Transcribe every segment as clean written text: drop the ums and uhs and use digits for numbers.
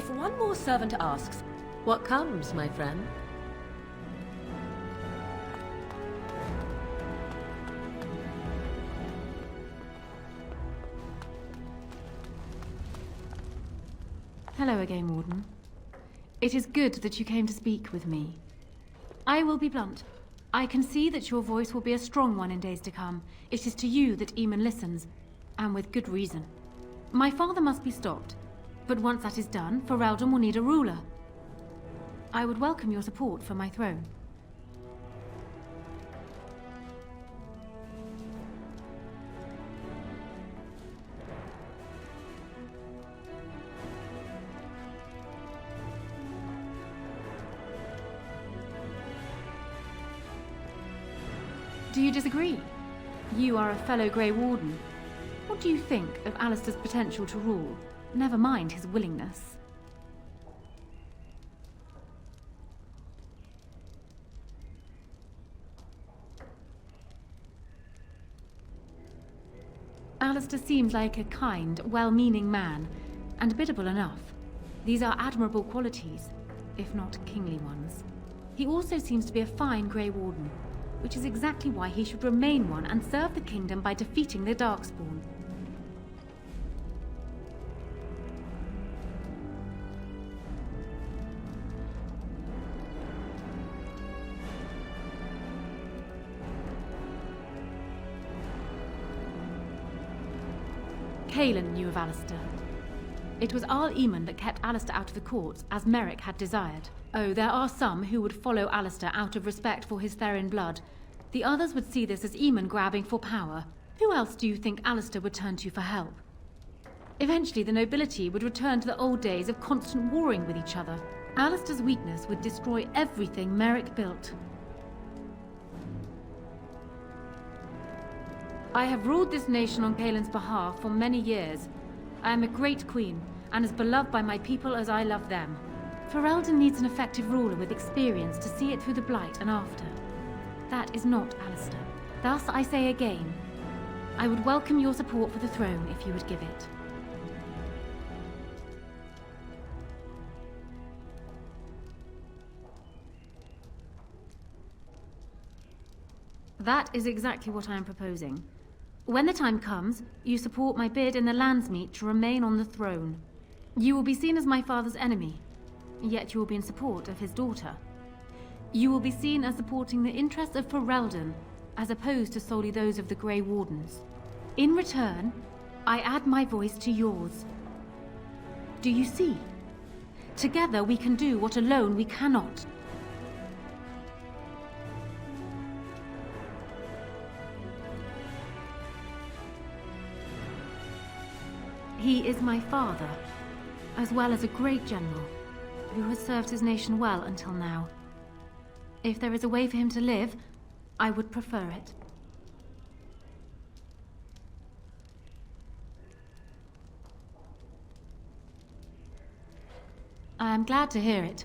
If one more servant asks, what comes, my friend? Hello again, Warden. It is good that you came to speak with me. I will be blunt. I can see that your voice will be a strong one in days to come. It is to you that Eamon listens, and with good reason. My father must be stopped, but once that is done, Ferelden will need a ruler. I would welcome your support for my throne. Do you disagree? You are a fellow Grey Warden. What do you think of Alistair's potential to rule? Never mind his willingness. Alistair seems like a kind, well-meaning man, and biddable enough. These are admirable qualities, if not kingly ones. He also seems to be a fine Grey Warden, which is exactly why he should remain one and serve the kingdom by defeating the Darkspawn. Cailan knew of Alistair. It was Arl Eamon that kept Alistair out of the courts, as Merrick had desired. Oh, there are some who would follow Alistair out of respect for his Therin blood. The others would see this as Eamon grabbing for power. Who else do you think Alistair would turn to for help? Eventually, the nobility would return to the old days of constant warring with each other. Alistair's weakness would destroy everything Merrick built. I have ruled this nation on Cailan's behalf for many years. I am a great queen, and as beloved by my people as I love them. Ferelden needs an effective ruler with experience to see it through the Blight and after. That is not Alistair. Thus, I say again, I would welcome your support for the throne if you would give it. That is exactly what I am proposing. When the time comes, you support my bid in the Landsmeet to remain on the throne. You will be seen as my father's enemy, yet you will be in support of his daughter. You will be seen as supporting the interests of Ferelden, as opposed to solely those of the Grey Wardens. In return, I add my voice to yours. Do you see? Together we can do what alone we cannot. He is my father, as well as a great general, who has served his nation well until now. If there is a way for him to live, I would prefer it. I am glad to hear it.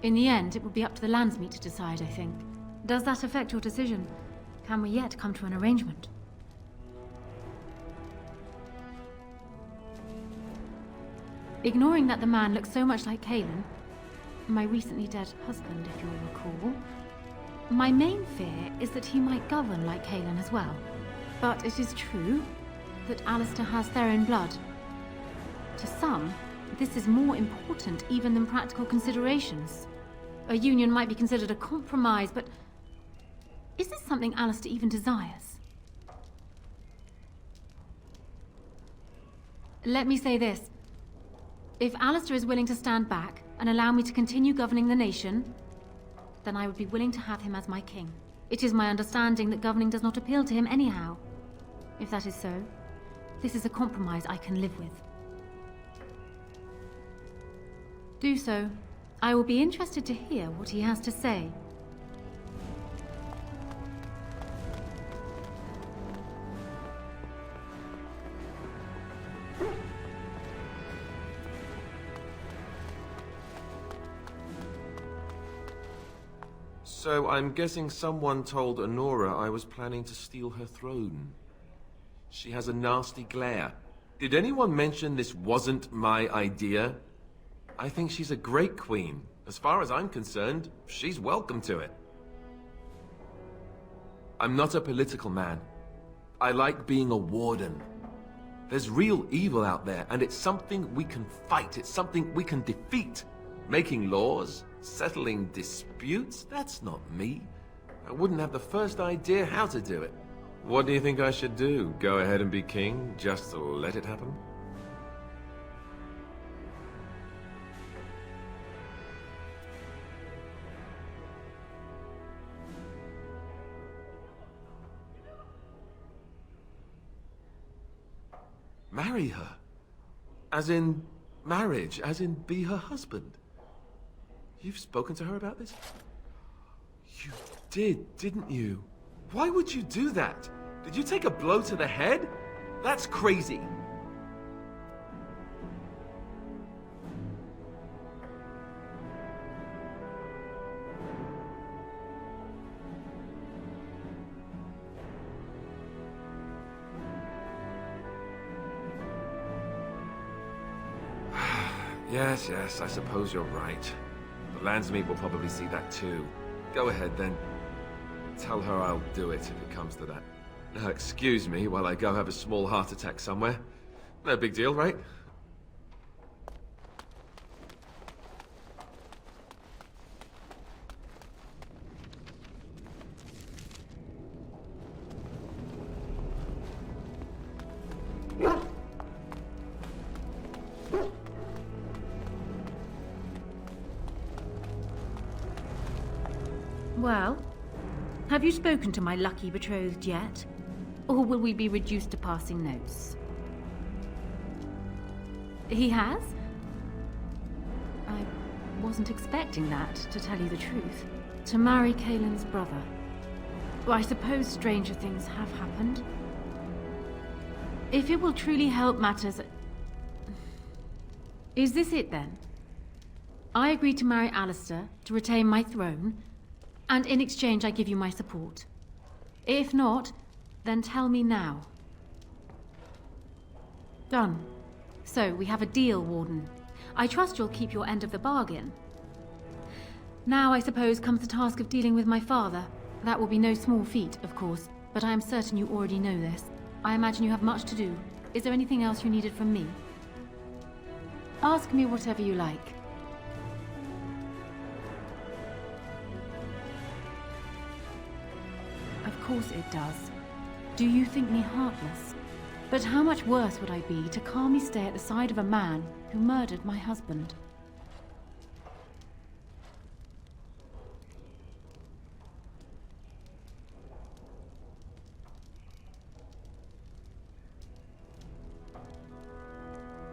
In the end, it will be up to the Landsmeet to decide, I think. Does that affect your decision? Can we yet come to an arrangement? Ignoring that the man looks so much like Cailan, my recently dead husband, if you'll recall, my main fear is that he might govern like Cailan as well. But it is true that Alistair has Therin blood. To some, this is more important even than practical considerations. A union might be considered a compromise, but is this something Alistair even desires? Let me say this. If Alistair is willing to stand back and allow me to continue governing the nation, then I would be willing to have him as my king. It is my understanding that governing does not appeal to him anyhow. If that is so, this is a compromise I can live with. Do so. I will be interested to hear what he has to say. So I'm guessing someone told Honora I was planning to steal her throne. She has a nasty glare. Did anyone mention this wasn't my idea? I think she's a great queen. As far as I'm concerned, she's welcome to it. I'm not a political man. I like being a warden. There's real evil out there, and it's something we can fight. It's something we can defeat. Making laws, settling disputes, that's not me. I wouldn't have the first idea how to do it. What do you think I should do? Go ahead and be king, just to let it happen? Marry her? As in marriage? As in be her husband? You've spoken to her about this? You did, didn't you? Why would you do that? Did you take a blow to the head? That's crazy. Yes, I suppose you're right. The Landsmeet will probably see that too. Go ahead then. Tell her I'll do it if it comes to that. Now, excuse me while I go have a small heart attack somewhere. No big deal, right? Well, have you spoken to my lucky betrothed yet? Or will we be reduced to passing notes? He has? I wasn't expecting that, to tell you the truth. To marry Kaelin's brother. Well, I suppose stranger things have happened. If it will truly help matters... Is this it then? I agree to marry Alistair, to retain my throne, and in exchange I give you my support. If not, then tell me now. Done. So, we have a deal, Warden. I trust you'll keep your end of the bargain. Now, I suppose, comes the task of dealing with my father. That will be no small feat, of course, but I am certain you already know this. I imagine you have much to do. Is there anything else you needed from me? Ask me whatever you like. Of course it does. Do you think me heartless? But how much worse would I be to calmly stay at the side of a man who murdered my husband?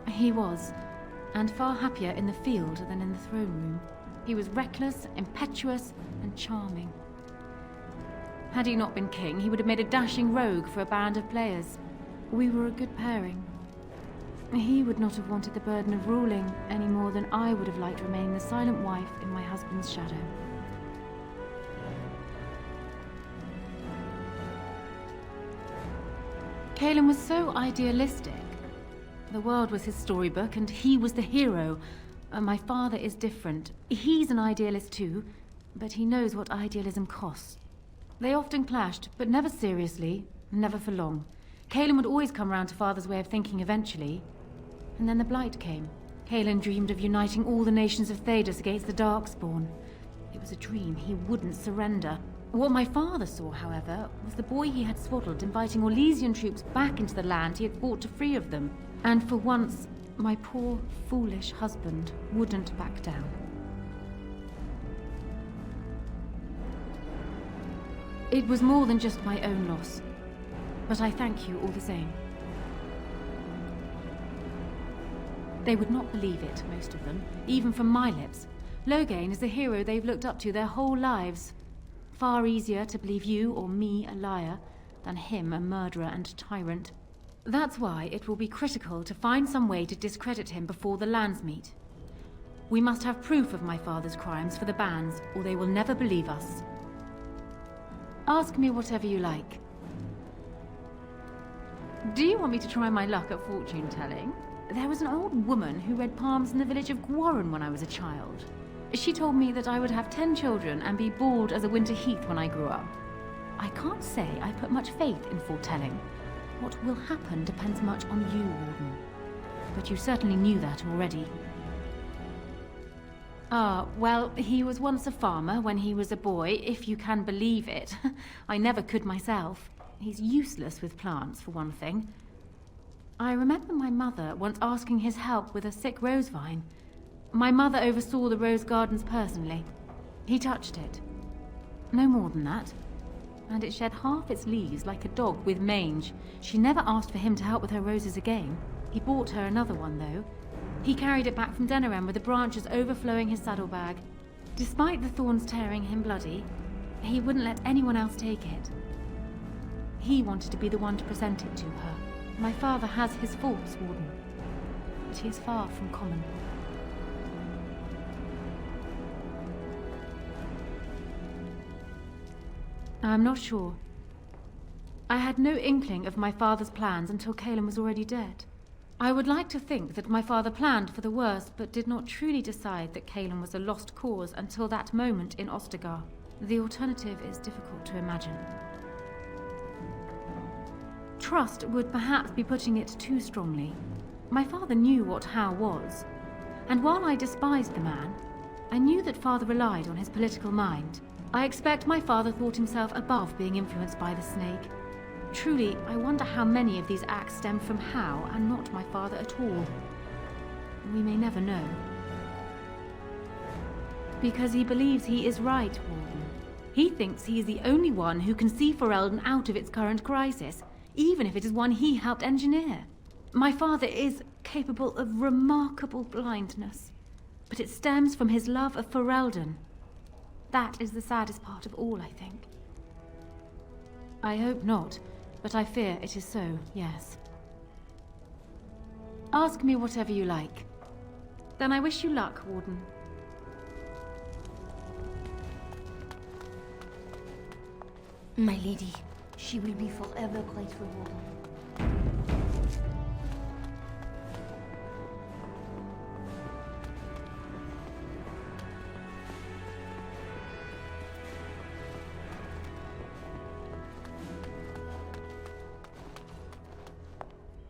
He was, and far happier in the field than in the throne room. He was reckless, impetuous, and charming. Had he not been king, he would have made a dashing rogue for a band of players. We were a good pairing. He would not have wanted the burden of ruling any more than I would have liked remaining the silent wife in my husband's shadow. Kaelin was so idealistic. The world was his storybook, and he was the hero. My father is different. He's an idealist too, but he knows what idealism costs. They often clashed, but never seriously, never for long. Kaelin would always come round to Father's way of thinking eventually. And then the Blight came. Kaelin dreamed of uniting all the nations of Thedas against the Darkspawn. It was a dream. He wouldn't surrender. What my father saw, however, was the boy he had swaddled inviting Orlesian troops back into the land he had fought to free of them. And for once, my poor, foolish husband wouldn't back down. It was more than just my own loss, but I thank you all the same. They would not believe it, most of them, even from my lips. Loghain is the hero they've looked up to their whole lives. Far easier to believe you or me a liar than him a murderer and tyrant. That's why it will be critical to find some way to discredit him before the Landsmeet. We must have proof of my father's crimes for the bands, or they will never believe us. Ask me whatever you like. Do you want me to try my luck at fortune-telling? There was an old woman who read palms in the village of Gwarren when I was a child. She told me that I would have 10 children and be bald as a winter heath when I grew up. I can't say I put much faith in foretelling. What will happen depends much on you, Warden. But you certainly knew that already. Well, he was once a farmer when he was a boy, if you can believe it. I never could myself. He's useless with plants, for one thing. I remember my mother once asking his help with a sick rose vine. My mother oversaw the rose gardens personally. He touched it. No more than that. And it shed half its leaves like a dog with mange. She never asked for him to help with her roses again. He bought her another one, though. He carried it back from Denerim with the branches overflowing his saddlebag. Despite the thorns tearing him bloody, he wouldn't let anyone else take it. He wanted to be the one to present it to her. My father has his faults, Warden, but he is far from common. I'm not sure. I had no inkling of my father's plans until Cailan was already dead. I would like to think that my father planned for the worst, but did not truly decide that Cailan was a lost cause until that moment in Ostagar. The alternative is difficult to imagine. Trust would perhaps be putting it too strongly. My father knew what How was, and while I despised the man, I knew that father relied on his political mind. I expect my father thought himself above being influenced by the snake. Truly, I wonder how many of these acts stem from How and not my father at all. We may never know. Because he believes he is right, Warden. He thinks he is the only one who can see Ferelden out of its current crisis, even if it is one he helped engineer. My father is capable of remarkable blindness, but it stems from his love of Ferelden. That is the saddest part of all, I think. I hope not, but I fear it is so, yes. Ask me whatever you like. Then I wish you luck, Warden. My lady, she will be forever grateful, Warden.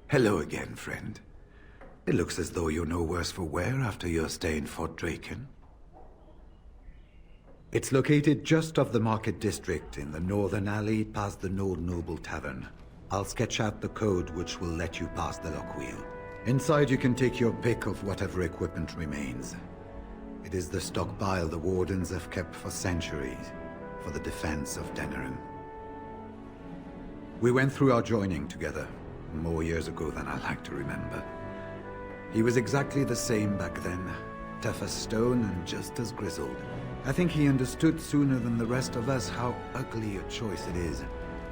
Hello again, friend. It looks as though you're no worse for wear after your stay in Fort Draken. It's located just off the Market District in the northern alley past the Nord Noble Tavern. I'll sketch out the code which will let you pass the lock wheel. Inside you can take your pick of whatever equipment remains. It is the stockpile the Wardens have kept for centuries, for the defense of Denerim. We went through our joining together, more years ago than I like to remember. He was exactly the same back then, tough as stone and just as grizzled. I think he understood sooner than the rest of us how ugly a choice it is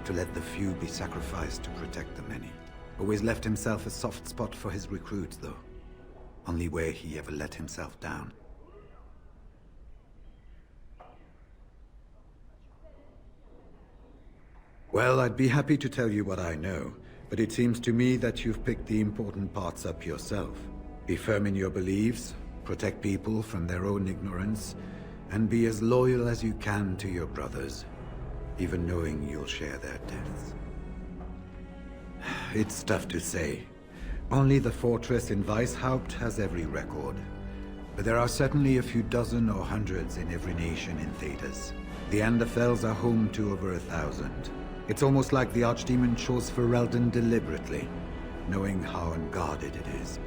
to let the few be sacrificed to protect the many. Always left himself a soft spot for his recruits, though. Only way he ever let himself down. Well, I'd be happy to tell you what I know, but it seems to me that you've picked the important parts up yourself. Be firm in your beliefs, protect people from their own ignorance, and be as loyal as you can to your brothers, even knowing you'll share their deaths. It's tough to say. Only the fortress in Weishaupt has every record. But there are certainly a few dozen or hundreds in every nation in Thedas. The Anderfells are home to over 1,000. It's almost like the Archdemon chose Ferelden deliberately, knowing how unguarded it is.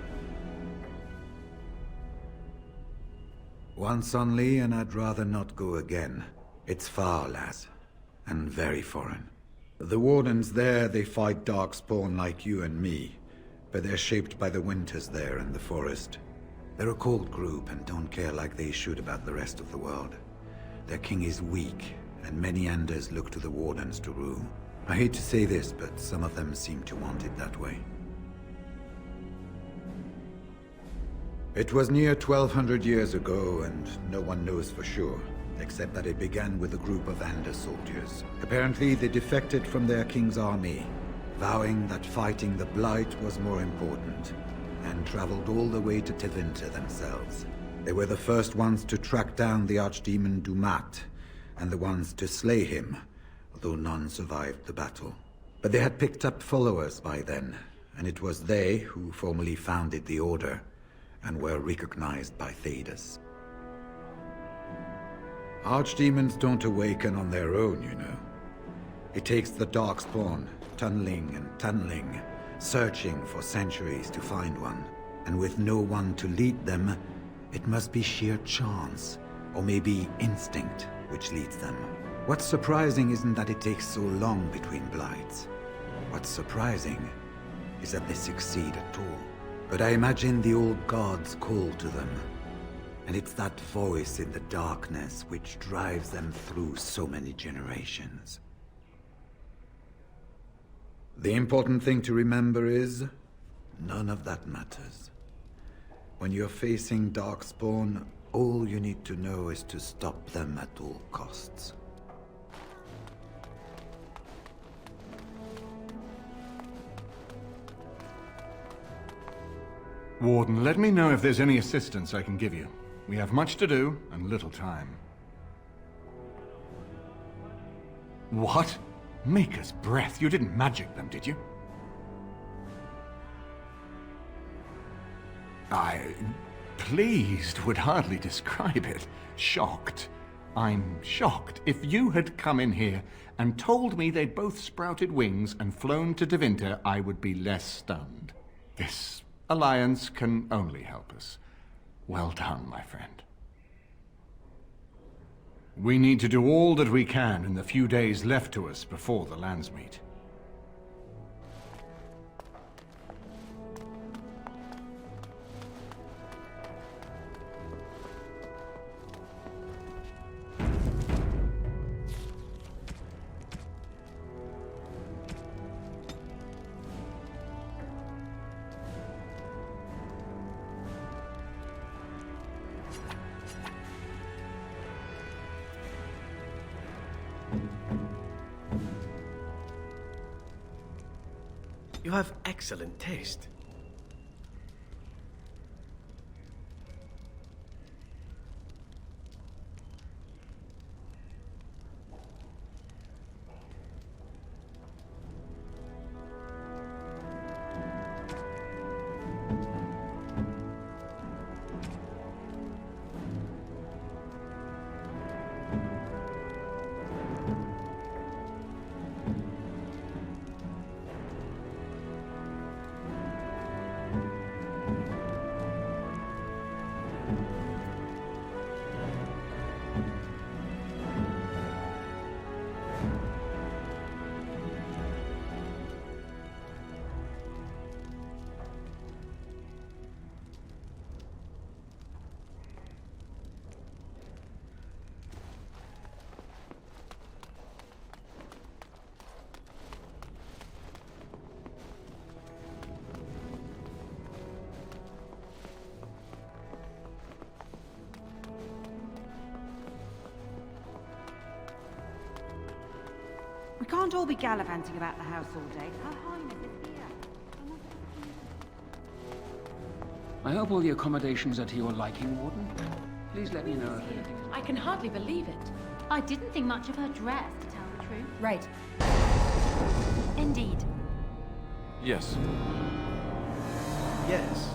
Once only, and I'd rather not go again. It's far, lass, and very foreign. The Wardens there, they fight Darkspawn like you and me, but they're shaped by the winters there in the forest. They're a cold group and don't care like they should about the rest of the world. Their king is weak, and many Anders look to the Wardens to rule. I hate to say this, but some of them seem to want it that way. It was near 1,200 years ago, and no one knows for sure, except that it began with a group of Ander soldiers. Apparently, they defected from their king's army, vowing that fighting the Blight was more important, and traveled all the way to Tevinter themselves. They were the first ones to track down the Archdemon Dumat, and the ones to slay him, although none survived the battle. But they had picked up followers by then, and it was they who formally founded the Order, and were recognized by Thedas. Archdemons don't awaken on their own, you know. It takes the Darkspawn, tunneling and tunneling, searching for centuries to find one. And with no one to lead them, it must be sheer chance, or maybe instinct, which leads them. What's surprising isn't that it takes so long between blights. What's surprising is that they succeed at all. But I imagine the old gods call to them, and it's that voice in the darkness which drives them through so many generations. The important thing to remember is, none of that matters. When you're facing Darkspawn, all you need to know is to stop them at all costs. Warden, let me know if there's any assistance I can give you. We have much to do and little time. What? Maker's breath. You didn't magic them, did you? Pleased would hardly describe it. Shocked. I'm shocked. If you had come in here and told me they'd both sprouted wings and flown to Tevinter, I would be less stunned. This alliance can only help us. Well done, my friend. We need to do all that we can in the few days left to us before the lands meet. You have excellent taste. We can't all be gallivanting about the house all day. Her Highness is here. I hope all the accommodations are to your liking, Warden. Please let me know if anything. I can hardly believe it. I didn't think much of her dress, to tell the truth. Right. Indeed. Yes. Yes.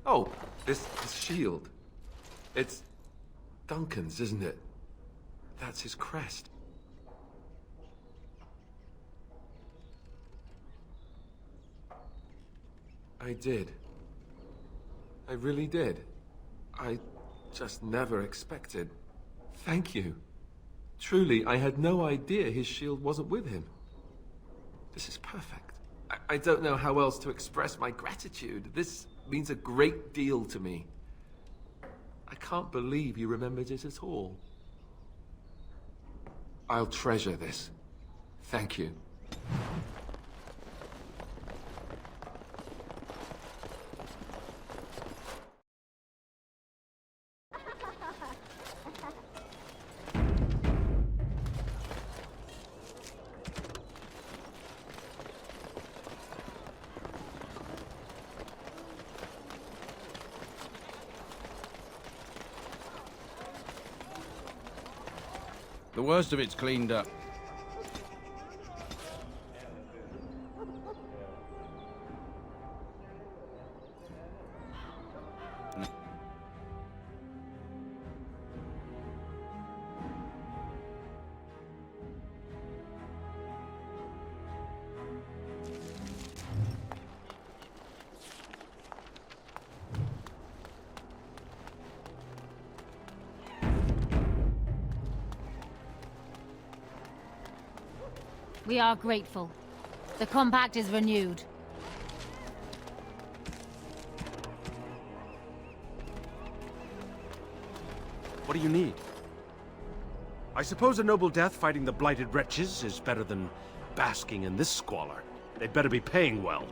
Oh, this shield. It's Duncan's, isn't it? That's his crest. I did. I really did. I just never expected. Thank you. Truly, I had no idea his shield wasn't with him. This is perfect. I don't know how else to express my gratitude. This means a great deal to me. I can't believe you remembered it at all. I'll treasure this. Thank you. The worst of it's cleaned up. We are grateful. The compact is renewed. What do you need? I suppose a noble death fighting the blighted wretches is better than basking in this squalor. They'd better be paying well.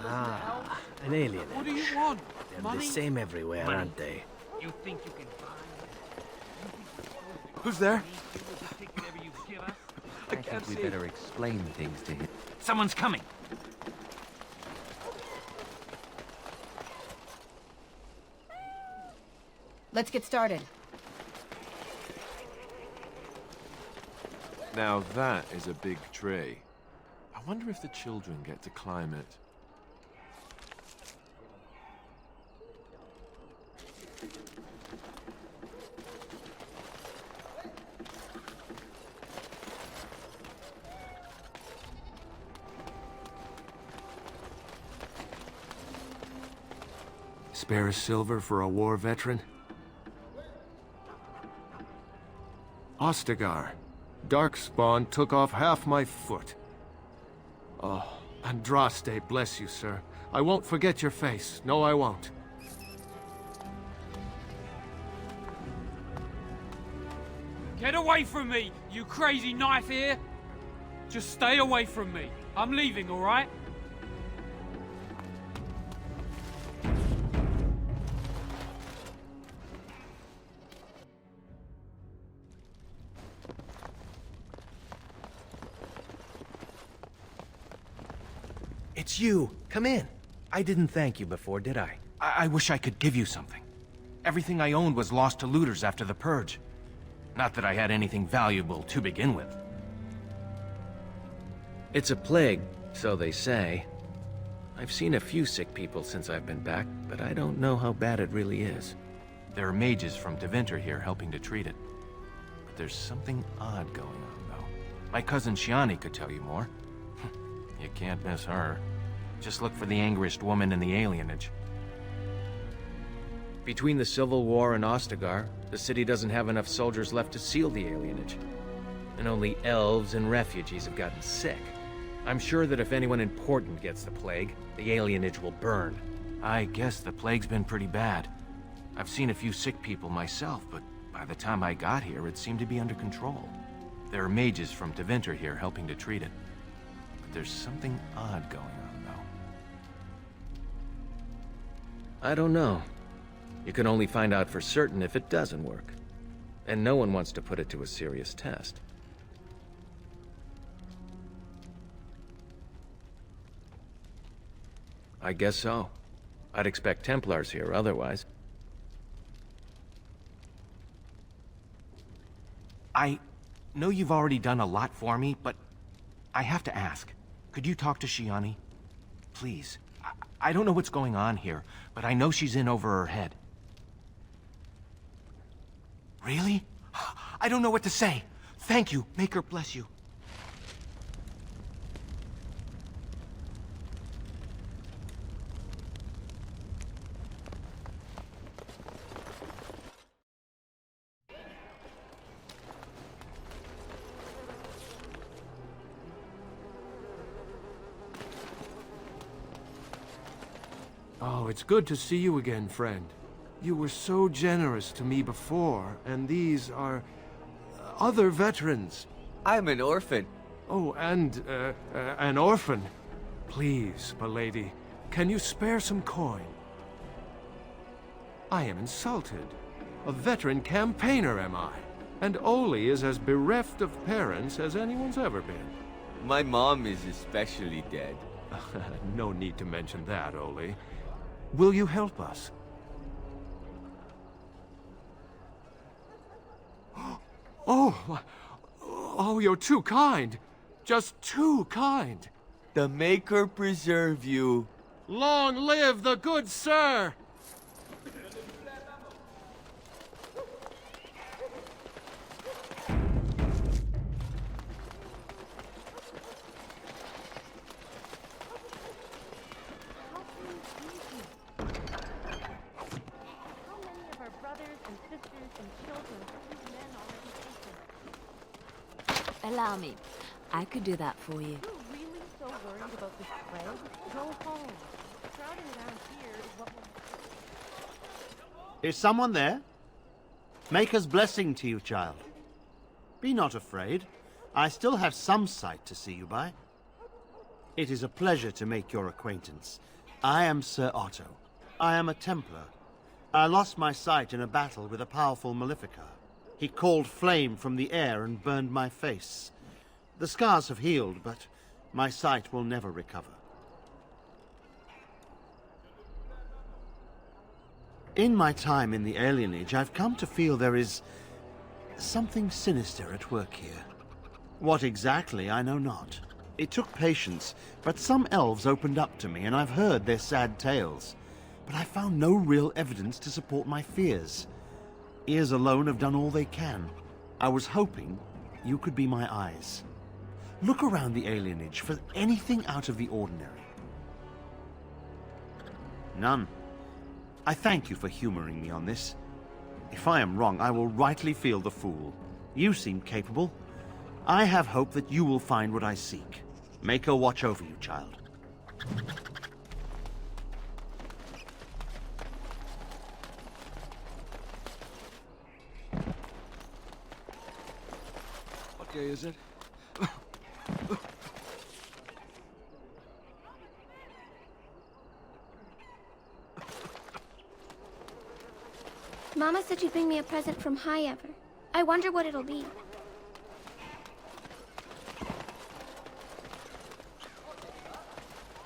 Ah, an alien. What do you want? They're Money? the same everywhere, aren't they? You think you can buy? Who's there? I think we better explain things to him. Someone's coming. Let's get started. Now that is a big tree. I wonder if the children get to climb it. Spare a silver for a war veteran? Ostagar. Darkspawn took off half my foot. Oh, Andraste, bless you, sir. I won't forget your face. No, I won't. Get away from me, you crazy knife ear! Just stay away from me. I'm leaving, all right? It's you. Come in. I didn't thank you before, did I? I wish I could give you something. Everything I owned was lost to looters after the Purge. Not that I had anything valuable to begin with. It's a plague, so they say. I've seen a few sick people since I've been back, but I don't know how bad it really is. There are mages from Deventer here helping to treat it. But there's something odd going on, though. My cousin Shiani could tell you more. You can't miss her. Just look for the angriest woman in the Alienage. Between the Civil War and Ostagar, the city doesn't have enough soldiers left to seal the Alienage. And only elves and refugees have gotten sick. I'm sure that if anyone important gets the plague, the Alienage will burn. I guess the plague's been pretty bad. I've seen a few sick people myself, but by the time I got here, it seemed to be under control. There are mages from Deventer here helping to treat it. But there's something odd going on, though. I don't know. You can only find out for certain if it doesn't work. And no one wants to put it to a serious test. I guess so. I'd expect Templars here otherwise. I know you've already done a lot for me, but I have to ask. Could you talk to Shiani? Please. I don't know what's going on here, but I know she's in over her head. Really? I don't know what to say. Thank you. Maker bless you. Oh, it's good to see you again, friend. You were so generous to me before, and these are other veterans. I'm an orphan. Oh, and an orphan. Please, milady, can you spare some coin? I am insulted. A veteran campaigner am I, and Oli is as bereft of parents as anyone's ever been. My mom is especially dead. No need to mention that, Oli. Will you help us? Oh, you're too kind. Just too kind. The Maker preserve you. Long live the good sir! Allow me. I could do that for you. You're really so worried about this plague? Go home. Crowding around here is what will... Is someone there? Maker's blessing to you, child. Be not afraid. I still have some sight to see you by. It is a pleasure to make your acquaintance. I am Sir Otto. I am a Templar. I lost my sight in a battle with a powerful Maleficar. He called flame from the air and burned my face. The scars have healed, but my sight will never recover. In my time in the Alienage, I've come to feel there is something sinister at work here. What exactly, I know not. It took patience, but some elves opened up to me, and I've heard their sad tales. But I found no real evidence to support my fears. Ears alone have done all they can. I was hoping you could be my eyes. Look around the Alienage for anything out of the ordinary. None. I thank you for humoring me on this. If I am wrong, I will rightly feel the fool. You seem capable. I have hope that you will find what I seek. Maker watch over you, child. What day is it? Mama said you'd bring me a present from High Ever. I wonder what it'll be.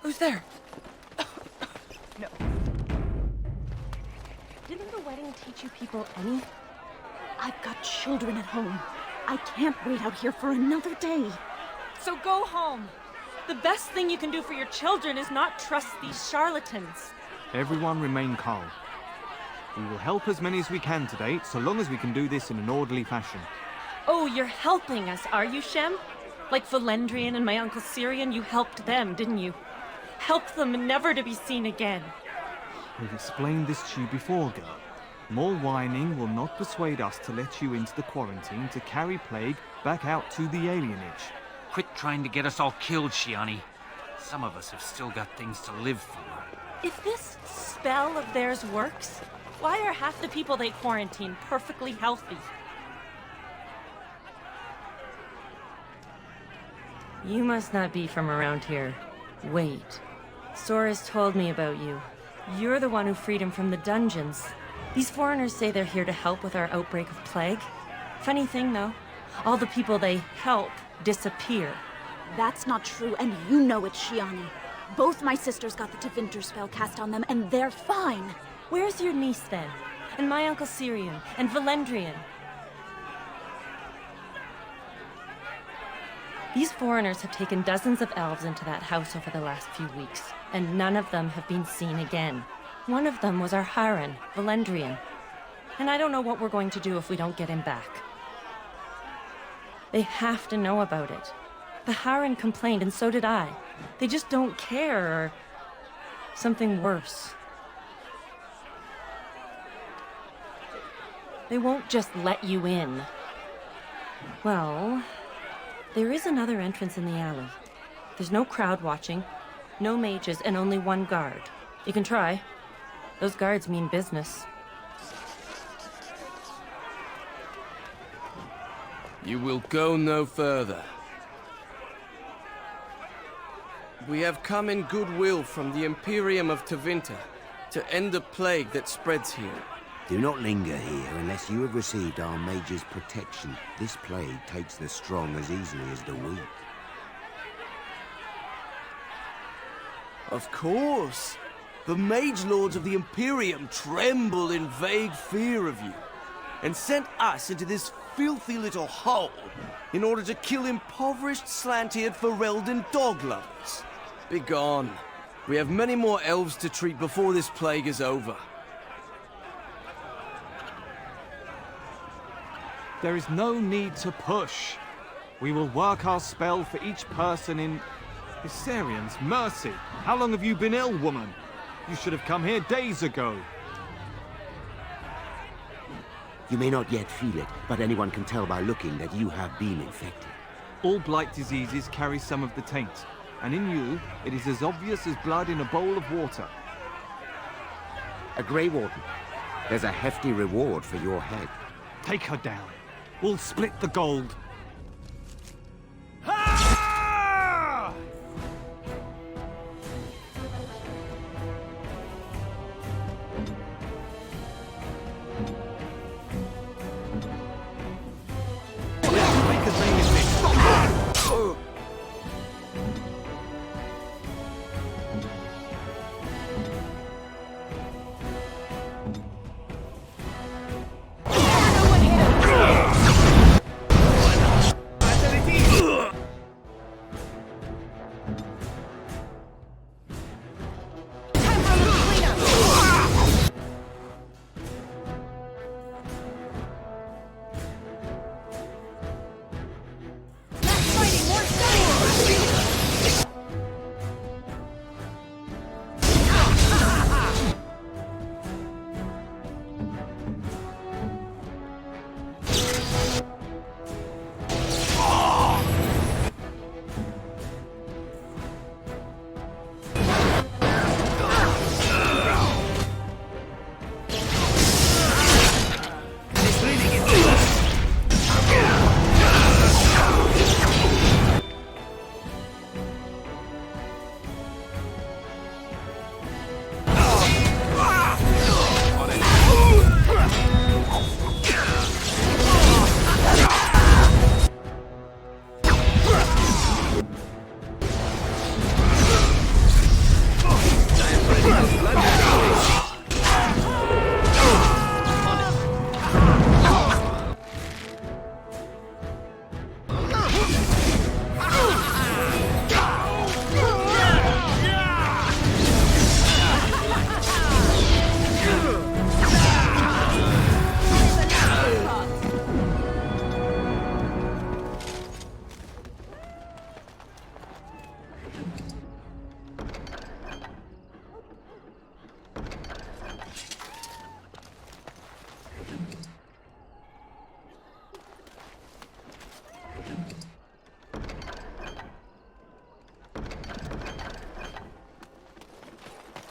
Who's there? No. Didn't the wedding teach you people any? I've got children at home. I can't wait out here for another day. So go home. The best thing you can do for your children is not trust these charlatans. Everyone remain calm. We will help as many as we can today, so long as we can do this in an orderly fashion. Oh, you're helping us, are you, Shem? Like Valendrian and my Uncle Syrian, you helped them, didn't you? Helped them never to be seen again. We've explained this to you before, girl. More whining will not persuade us to let you into the quarantine to carry plague back out to the alienage. Quit trying to get us all killed, Shiani. Some of us have still got things to live for. If this spell of theirs works, why are half the people they quarantine perfectly healthy? You must not be from around here. Wait. Sora's told me about you. You're the one who freed him from the dungeons. These foreigners say they're here to help with our outbreak of plague. Funny thing, though. All the people they help disappear. That's not true, and you know it, Shiani. Both my sisters got the Tevinter spell cast on them, and they're fine. Where's your niece, then? And my Uncle Syrian? And Valendrian? These foreigners have taken dozens of elves into that house over the last few weeks, and none of them have been seen again. One of them was our Haran, Valendrian. And I don't know what we're going to do if we don't get him back. They have to know about it. The Haran complained, and so did I. They just don't care, or something worse. They won't just let you in. Well, there is another entrance in the alley. There's no crowd watching, no mages, and only one guard. You can try. Those guards mean business. You will go no further. We have come in goodwill from the Imperium of Tevinter to end the plague that spreads here. Do not linger here unless you have received our Mage's protection. This plague takes the strong as easily as the weak. Of course. The Mage Lords of the Imperium tremble in vague fear of you, and sent us into this filthy little hole in order to kill impoverished, slant-eared Ferelden dog lovers. Begone. We have many more elves to treat before this plague is over. There is no need to push. We will work our spell for each person in... Isarian's mercy! How long have you been ill, woman? You should have come here days ago. You may not yet feel it, but anyone can tell by looking that you have been infected. All blight diseases carry some of the taint, and in you, it is as obvious as blood in a bowl of water. A Grey Warden. There's a hefty reward for your head. Take her down. We'll split the gold.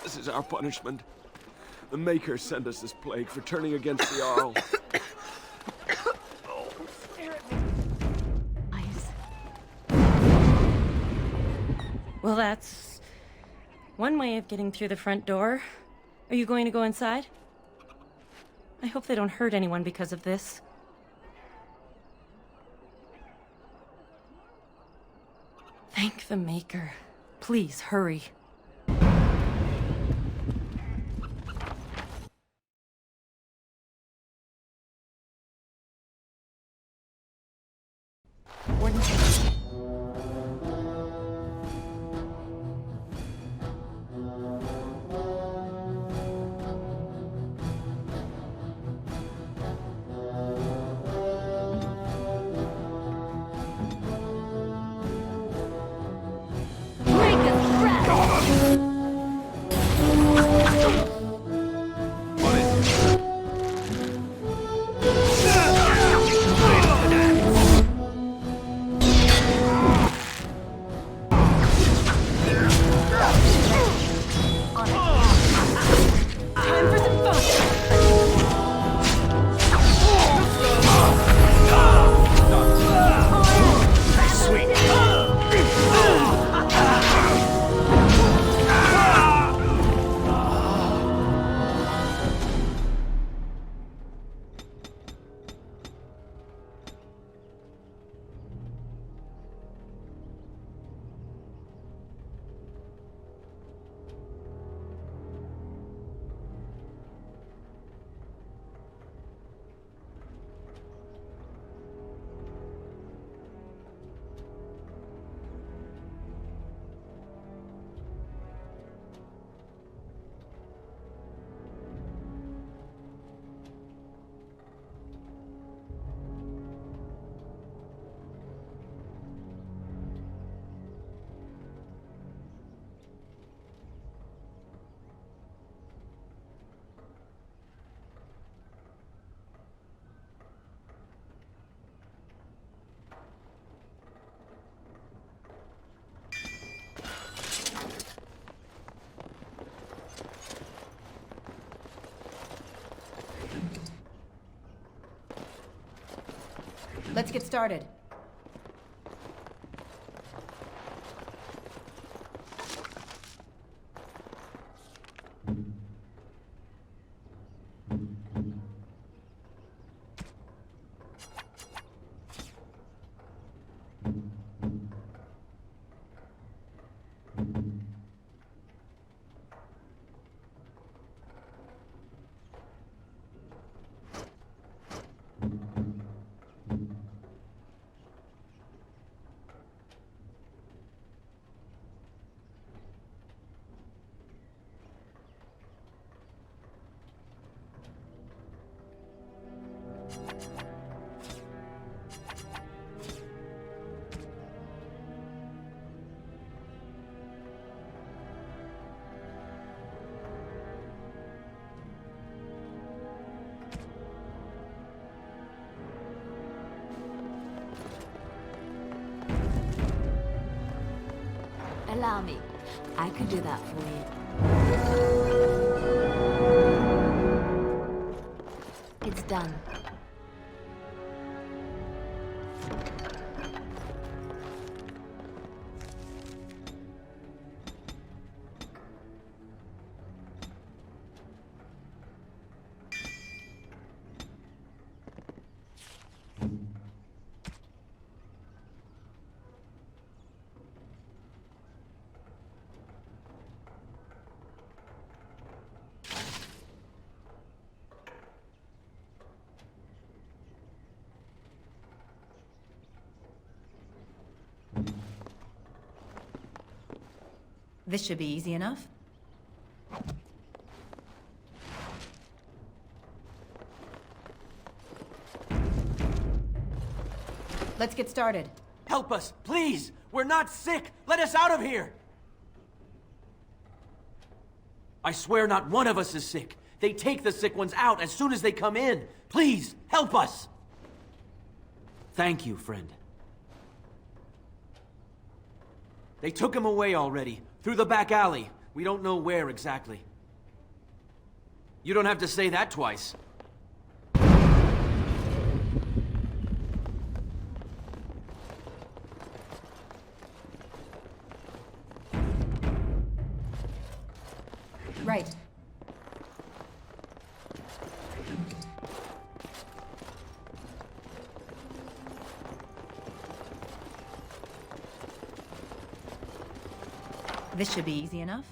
This is our punishment. The Maker sent us this plague for turning against the Arl. Well, that's one way of getting through the front door. Are you going to go inside? I hope they don't hurt anyone because of this. Thank the Maker. Please, hurry. Let's get started. Allow me. I can do that for you. It's done. This should be easy enough. Let's get started. Help us, please! We're not sick! Let us out of here! I swear not one of us is sick. They take the sick ones out as soon as they come in. Please, help us! Thank you, friend. They took him away already, through the back alley. We don't know where exactly. You don't have to say that twice. This should be easy enough.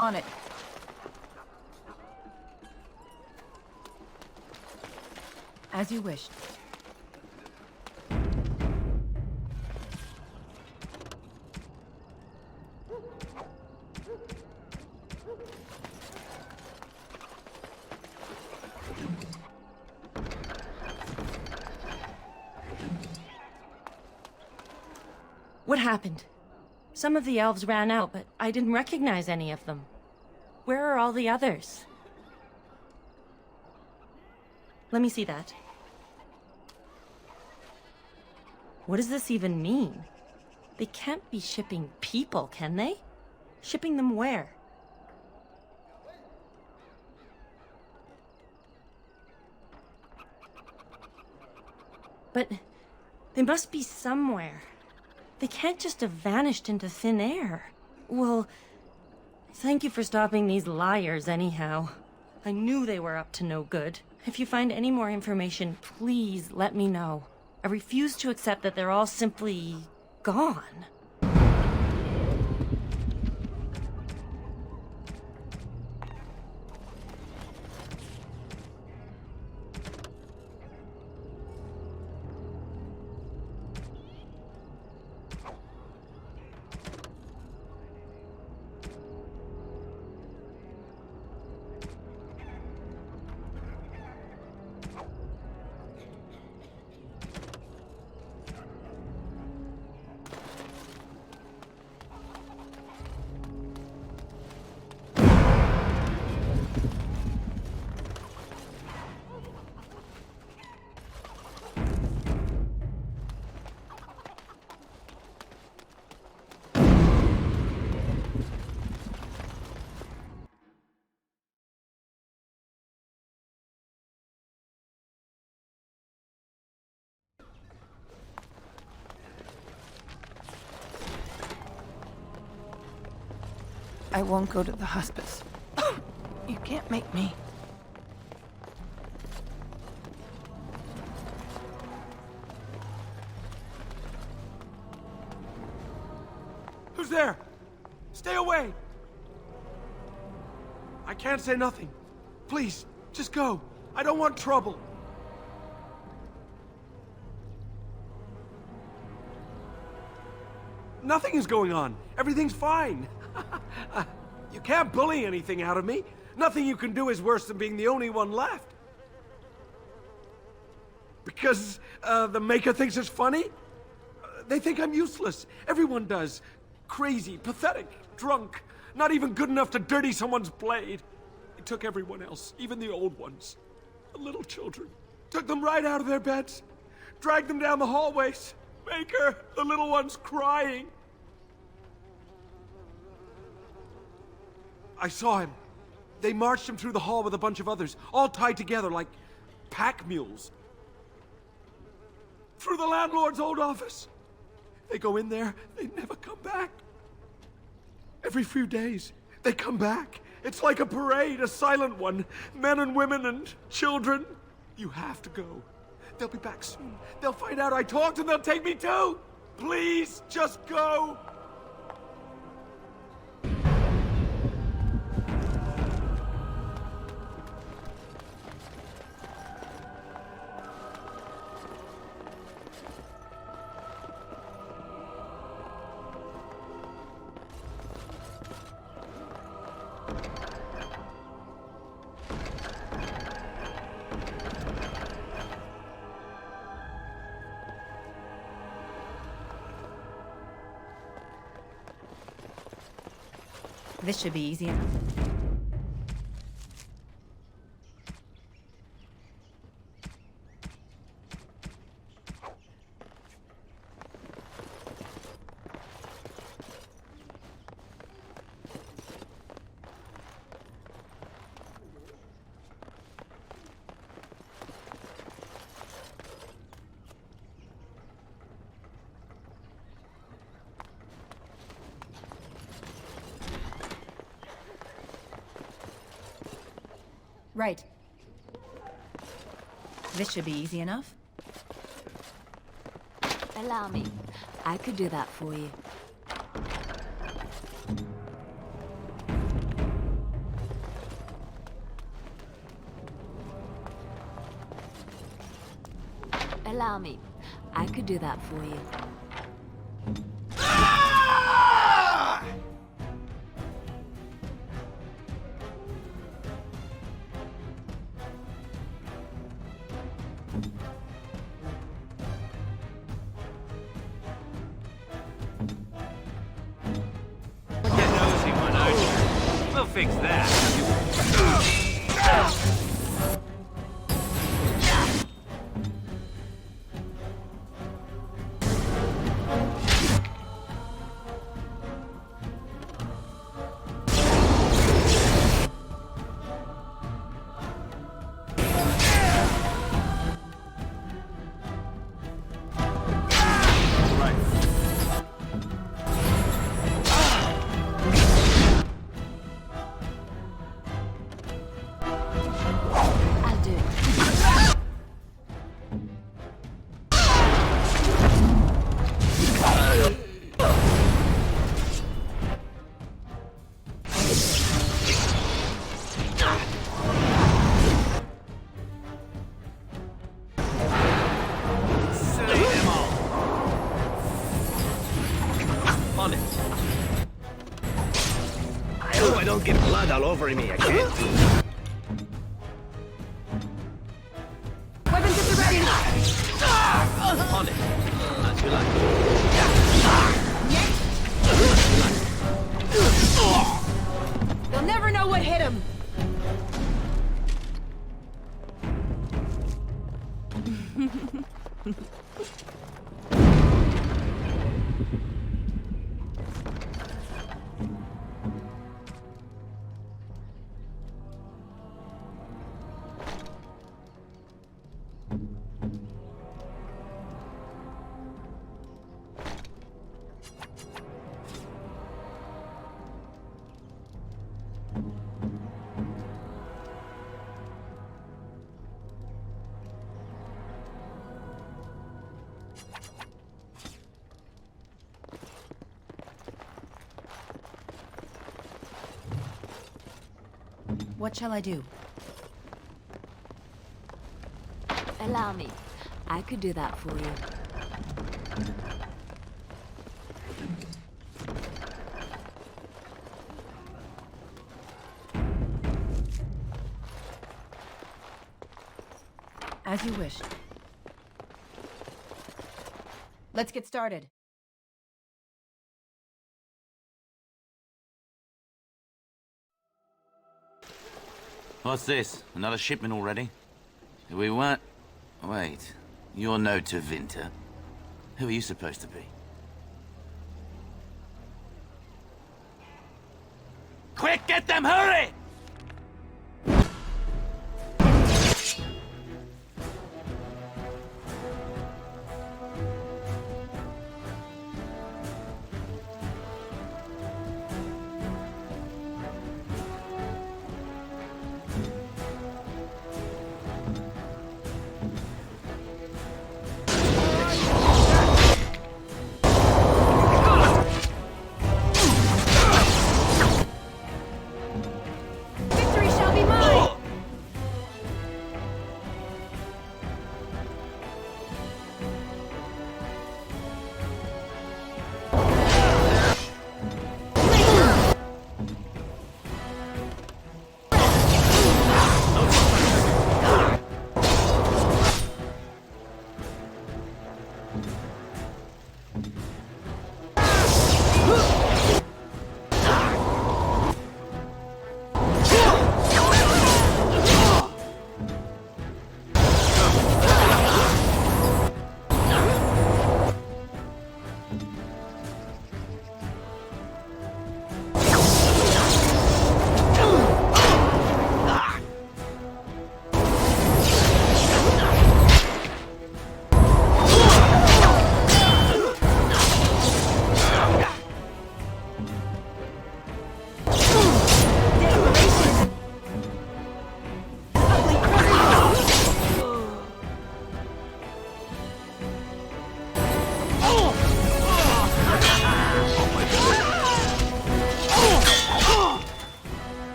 On it. As you wished. What happened? Some of the elves ran out, but I didn't recognize any of them. Where are all the others? Let me see that. What does this even mean? They can't be shipping people, can they? Shipping them where? But they must be somewhere. They can't just have vanished into thin air. Well, thank you for stopping these liars anyhow. I knew they were up to no good. If you find any more information, please let me know. I refuse to accept that they're all simply gone. I won't go to the hospice. You can't make me. Who's there? Stay away! I can't say nothing. Please, just go. I don't want trouble. Nothing is going on. Everything's fine. You can't bully anything out of me. Nothing you can do is worse than being the only one left. Because the Maker thinks it's funny? They think I'm useless. Everyone does. Crazy, pathetic, drunk, not even good enough to dirty someone's blade. They took everyone else, even the old ones. The little children. Took them right out of their beds. Dragged them down the hallways. Maker, the little one's crying. I saw him. They marched him through the hall with a bunch of others, all tied together like pack mules. Through the landlord's old office. They go in there, they never come back. Every few days, they come back. It's like a parade, a silent one. Men and women and children. You have to go. They'll be back soon. They'll find out I talked and they'll take me too. Please, just go. This should be easy enough. Right. This should be easy enough. Allow me. I could do that for you. Allow me. I could do that for you. Fix that. Don't get blood all over me again. Weapons at the ready! On it. As you like. They'll never know what hit him! What shall I do? Allow me. I could do that for you. As you wish. Let's get started. What's this? Another shipment already? We weren't... Wait. You're no Tevinter. Who are you supposed to be? Quick, get them, hurry!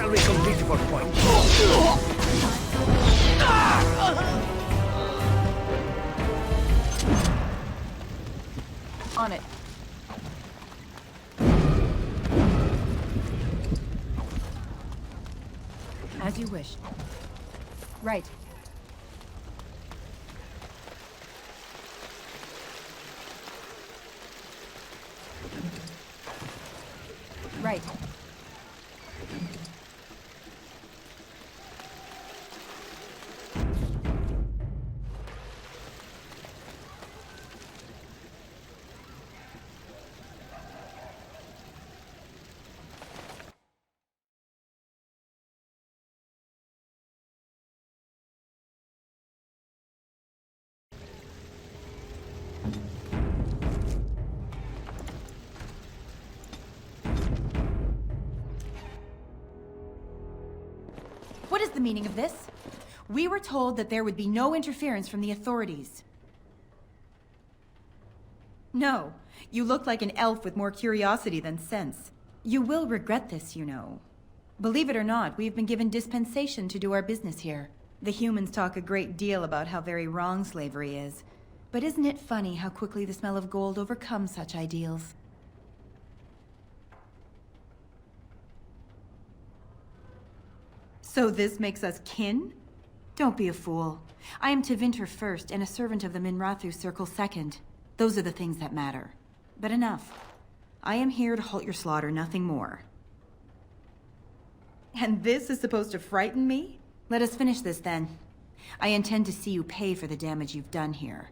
cavalry completed for point. On it. As you wish. Right. Right. What is the meaning of this? We were told that there would be no interference from the authorities. No, you look like an elf with more curiosity than sense. You will regret this, you know. Believe it or not, we have been given dispensation to do our business here. The humans talk a great deal about how very wrong slavery is. But isn't it funny how quickly the smell of gold overcomes such ideals? So this makes us kin? Don't be a fool. I am Tevinter first, and a servant of the Minrathu Circle second. Those are the things that matter. But enough. I am here to halt your slaughter, nothing more. And this is supposed to frighten me? Let us finish this then. I intend to see you pay for the damage you've done here.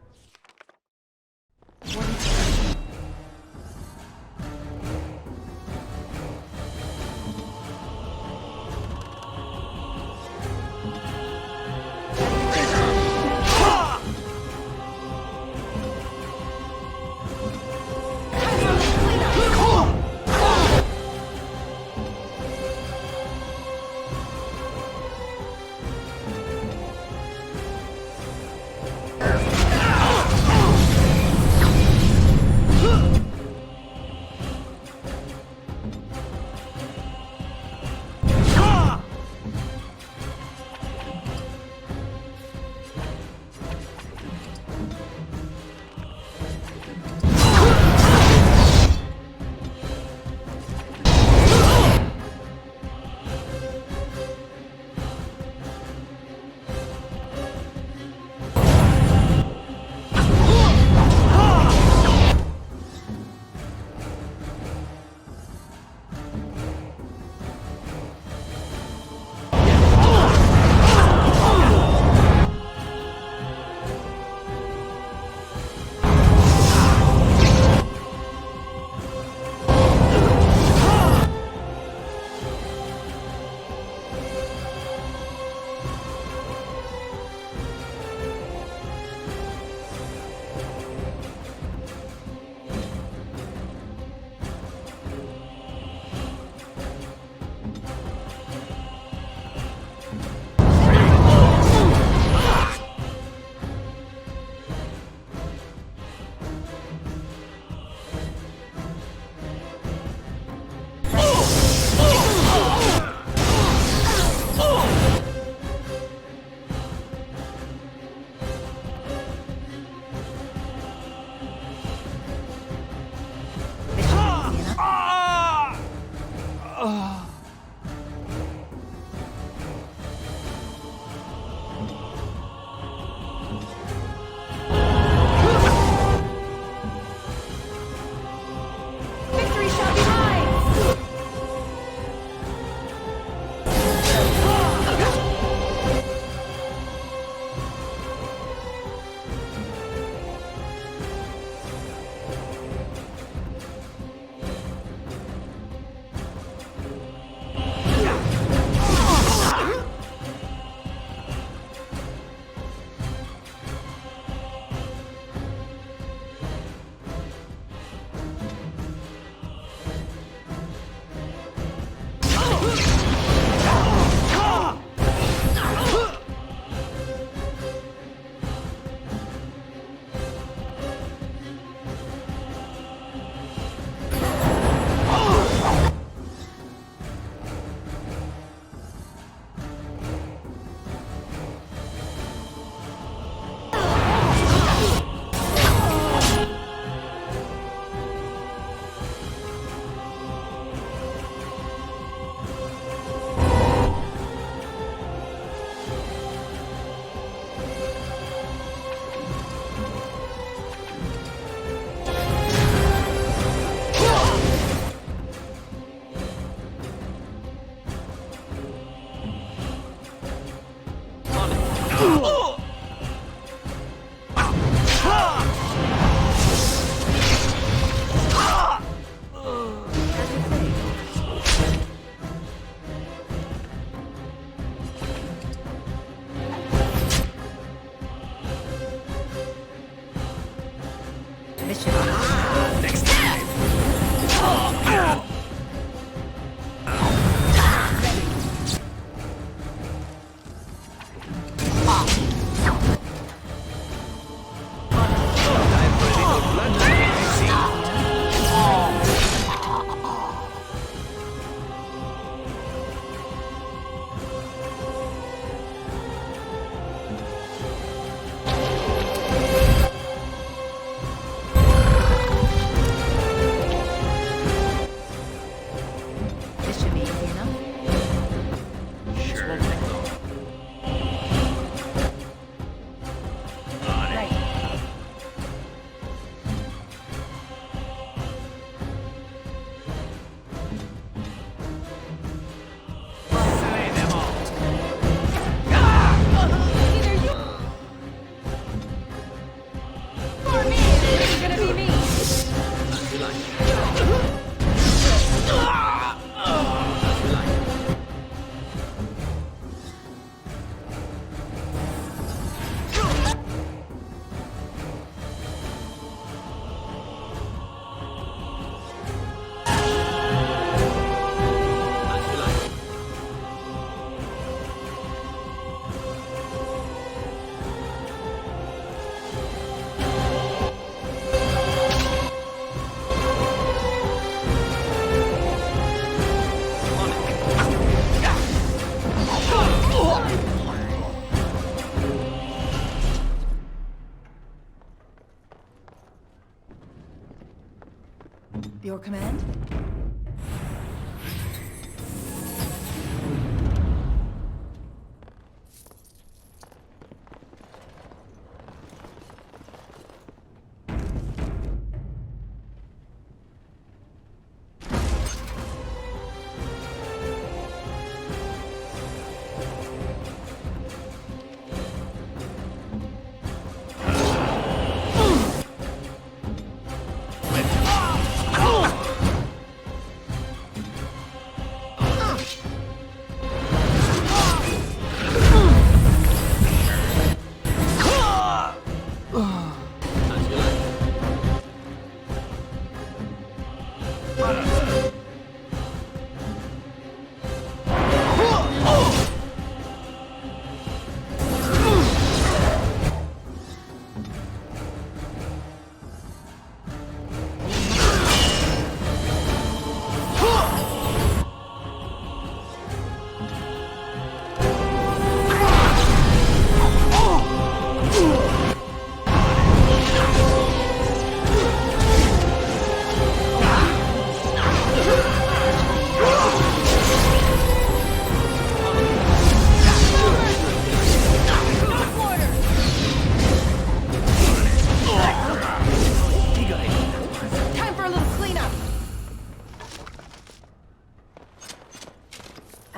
Your command?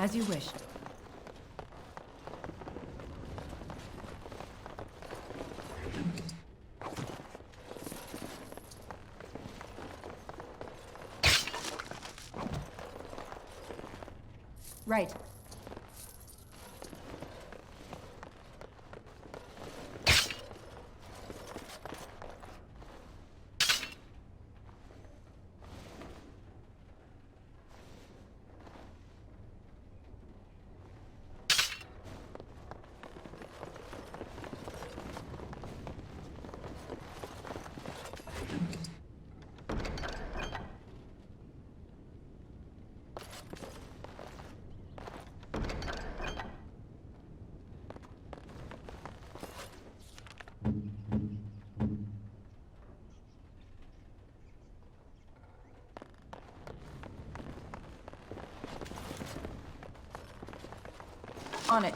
As you wish. Right. On it.